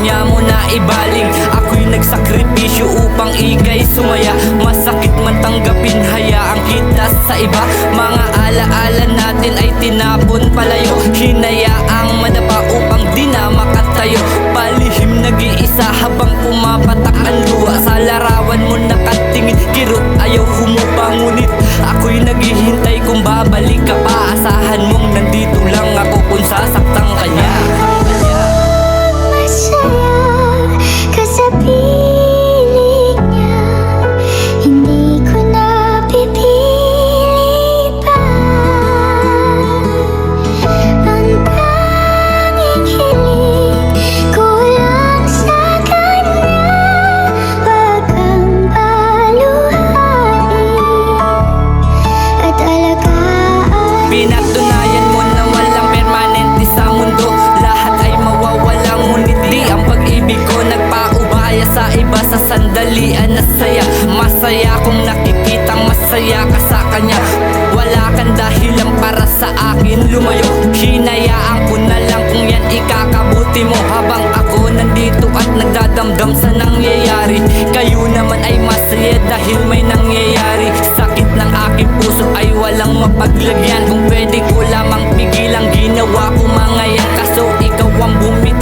kanya mo na ibaling. Ako'y nagsakripisyo upang ika'y sumaya. Masakit man tanggapin, hayaan kita sa iba. Mga alaala natin ay tinapon palayo. Hinayaang madapa upang di na makatayo. Palihim nag-iisa habang pumapatak ang luha. Sa larawan mo nakatingin, kirot ayaw humupa. Ngunit ako'y naghihintay kung babalik ka pa. Asahan mong nandito lang ako kung sasaktan ka niya. Masaya ka sa piling niya, hindi ko napipili pa. Ang tanging hiling ko lang sa kanya, wag kang paluhain at alagaan. Pinatunayan mo na walang permanente sa mundo. Lahat ay mawawala, ngunit di ang pag-ibig ko nagpaubaya sa iba. Sa sandalian na saya, masaya kung nakikitang masaya ka sa kanya. Wala kang dahilan para sa akin lumayo. Hinayaan ko na lang kung yan ikakabuti mo. Habang ako nandito at nagdadamdam sa nangyayari, kayo naman ay masaya dahil may nangyayari. Sakit ng aking puso ay walang mapaglagyan. Kung pwede ko lamang pigilang ginawa ko mga yan, kaso ikaw ang bumitaw.